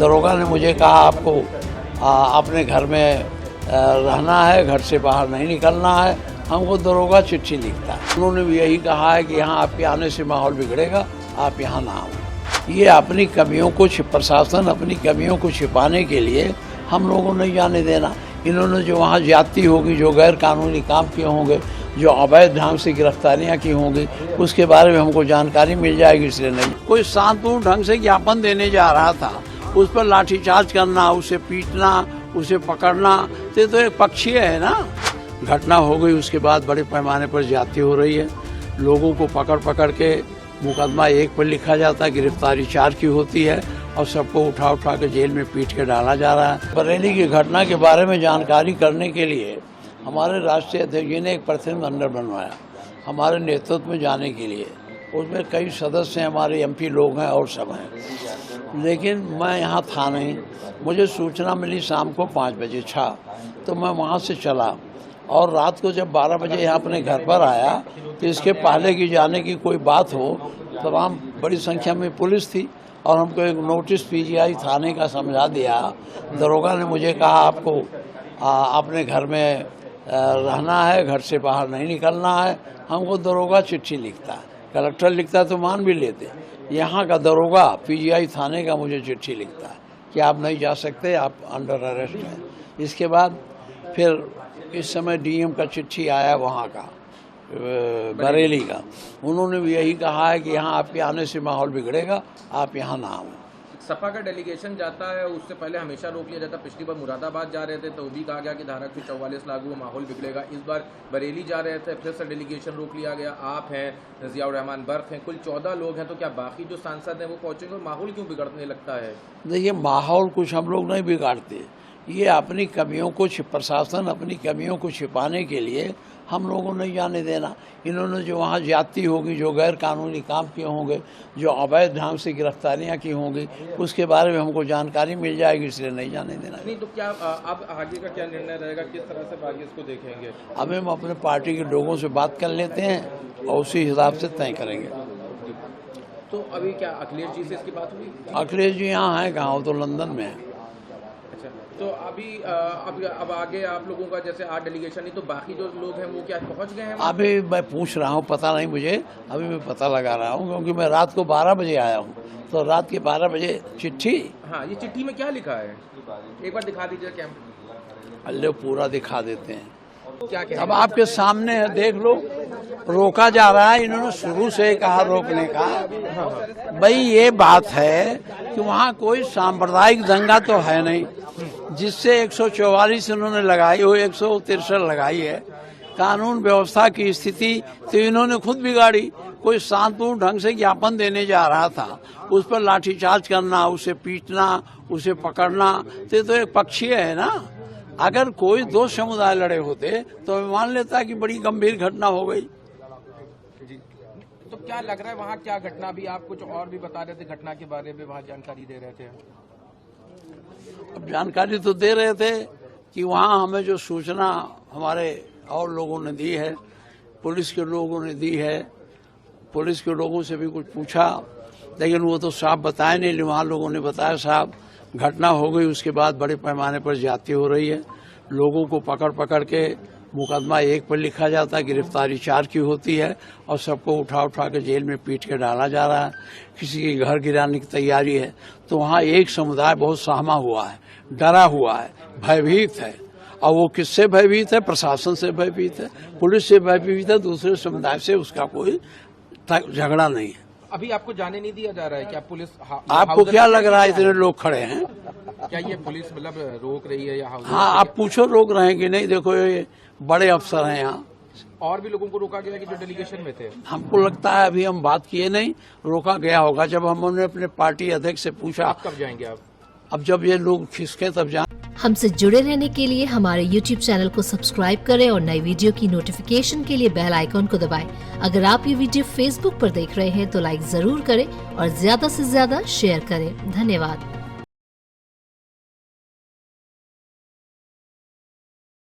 दरोगा ने मुझे कहा आपको अपने घर में रहना है, घर से बाहर नहीं निकलना है। हमको दरोगा चिट्ठी लिखता है। उन्होंने भी यही कहा है कि यहाँ आपके आने से माहौल बिगड़ेगा, आप यहाँ ना आओ। ये अपनी कमियों को प्रशासन अपनी कमियों को छिपाने के लिए हम लोगों को नहीं जाने देना। इन्होंने जो वहाँ ज्यादती होगी, जो गैर कानूनी काम किए होंगे, जो अवैध ढंग से गिरफ्तारियाँ की होंगी, उसके बारे में हमको जानकारी मिल जाएगी। इसलिए नहीं, कोई शांतिपूर्ण ढंग से ज्ञापन देने जा रहा था, उस पर लाठीचार्ज करना, उसे पीटना, उसे पकड़ना, तो एक पक्षीय है ना। घटना हो गई, उसके बाद बड़े पैमाने पर ज्यादती हो रही है। लोगों को पकड़ पकड़ के मुकदमा 1 पर लिखा जाता है, गिरफ्तारी 4 की होती है और सबको उठा उठा के जेल में पीट के डाला जा रहा है। बरेली की घटना के बारे में जानकारी करने के लिए हमारे राष्ट्रीय अध्यक्ष जी ने एक प्रतिनिधिमंडल बनवाया हमारे नेतृत्व में जाने के लिए। उसमें कई सदस्य हैं, हमारे MP लोग हैं और सब हैं, लेकिन मैं यहाँ था नहीं। मुझे सूचना मिली शाम को 5 बजे तो मैं वहाँ से चला और रात को जब 12 बजे यहाँ अपने घर पर आया तो इसके पहले की जाने की कोई बात हो, तमाम बड़ी संख्या में पुलिस थी और हमको एक नोटिस PGI थाने का समझा दिया। दरोगा ने मुझे कहा आपको अपने घर में रहना है, घर से बाहर नहीं निकलना है। हमको दरोगा चिट्ठी लिखता है, कलेक्टर लिखता तो मान भी लेते। यहाँ का दरोगा PGI थाने का मुझे चिट्ठी लिखता है कि आप नहीं जा सकते, आप अंडर अरेस्ट हैं। इसके बाद फिर इस समय DM का चिट्ठी आया वहाँ का, बरेली का। उन्होंने भी यही कहा है कि यहाँ आपके आने से माहौल बिगड़ेगा, आप यहाँ ना आओ। सपा का डेलीगेशन जाता है, उससे पहले हमेशा रोक लिया जाता। पिछली बार मुरादाबाद जा रहे थे तो भी कहा गया कि धारा 44 लागू हो, माहौल बिगड़ेगा। इस बार बरेली जा रहे थे, फिर से डेलीगेशन रोक लिया गया। आप हैं, ज़ियाउर रहमान बर्क हैं, कुल 14 लोग हैं, तो क्या बाकी जो सांसद हैं वो पहुंचेंगे? माहौल क्यों बिगड़ने लगता है? देखिए, माहौल कुछ हम लोग नहीं बिगाड़ते। ये अपनी कमियों को प्रशासन अपनी कमियों को छिपाने के लिए हम लोगों को नहीं जाने देना। इन्होंने जो वहाँ ज्यादती होगी, जो गैर कानूनी काम किए होंगे, जो अवैध ढंग से गिरफ्तारियाँ की होंगी, उसके बारे में हमको जानकारी मिल जाएगी। इसलिए नहीं जाने देना। नहीं तो क्या अब आगे का क्या निर्णय रहेगा, किस तरह से आगे इसको देखेंगे? अब हम अपने पार्टी के लोगों से बात कर लेते हैं और उसी हिसाब से तय करेंगे। तो अभी क्या अखिलेश जी से इसकी बात हुई? अखिलेश जी यहाँ हैं, कहाँ, तो लंदन में है। तो अभी अब आगे आप लोगों का जैसे 8 डेलीगेशन, नहीं तो बाकी जो लोग हैं वो क्या पहुंच गए हैं? अभी मैं पूछ रहा हूँ, पता नहीं मुझे, अभी मैं पता लगा रहा हूँ, क्योंकि मैं रात को 12 बजे आया हूँ। तो रात के 12 बजे चिट्ठी। हाँ, ये चिट्ठी में क्या लिखा है एक बार दिखा दीजिए कैमरा। अल्ले पूरा दिखा देते हैं। क्या अब आपके सामने है, देख लो। रोका जा रहा है, इन्होंने शुरू से कहा रोकने का। भाई ये बात है कि वहाँ कोई सांप्रदायिक दंगा तो है नहीं, जिससे 144 इन्होंने लगाई हो, 163 लगाई है। कानून व्यवस्था की स्थिति तो इन्होंने खुद बिगाड़ी। कोई शांतिपूर्ण ढंग से ज्ञापन देने जा रहा था, उस पर लाठीचार्ज करना, उसे पीटना, उसे पकड़ना, तो एक पक्षीय है ना। अगर कोई 2 समुदाय लड़े होते तो मैं मान लेता कि बड़ी गंभीर घटना हो गई। तो क्या लग रहा है वहाँ क्या घटना? भी आप कुछ और भी बता रहे थे घटना के बारे में, वहाँ जानकारी दे रहे थे। अब जानकारी तो दे रहे थे कि वहाँ हमें जो सूचना हमारे और लोगों ने दी है, पुलिस के लोगों ने दी है। पुलिस के लोगों से भी कुछ पूछा, लेकिन वो तो साफ बताए नहीं। वहाँ लोगों ने बताया साहब घटना हो गई, उसके बाद बड़े पैमाने पर ज्यादती हो रही है। लोगों को पकड़ पकड़ के मुकदमा 1 पर लिखा जाता है, गिरफ्तारी 4 की होती है और सबको उठा उठा के जेल में पीट के डाला जा रहा है। किसी के घर गिराने की तैयारी है। तो वहाँ एक समुदाय बहुत सहमा हुआ है, डरा हुआ है, भयभीत है। और वो किससे भयभीत है? प्रशासन से भयभीत है, पुलिस से भयभीत है, दूसरे समुदाय से उसका कोई झगड़ा नहीं है। अभी आपको जाने नहीं दिया जा रहा है क्या? पुलिस आपको क्या लग रहा है इतने लोग खड़े हैं? क्या ये पुलिस मतलब रोक रही है या? हाँ, आप पूछो रोक रहे हैं कि नहीं। देखो ये बड़े अफसर हैं यहाँ। और भी लोगों को रोका गया कि जो डेलीगेशन में थे? हमको लगता है अभी हम बात किए नहीं, रोका गया होगा। जब हमने अपने पार्टी अध्यक्ष से पूछा। आप कब जाएंगे आप? अब जब ये लोग खिसके तब जाएं। हमसे जुड़े रहने के लिए हमारे YouTube चैनल को सब्सक्राइब करें और नई वीडियो की नोटिफिकेशन के लिए बेल आइकॉन को दबाएं। अगर आप ये वीडियो Facebook पर देख रहे हैं तो लाइक जरूर करें और ज्यादा से ज्यादा शेयर करें। धन्यवाद।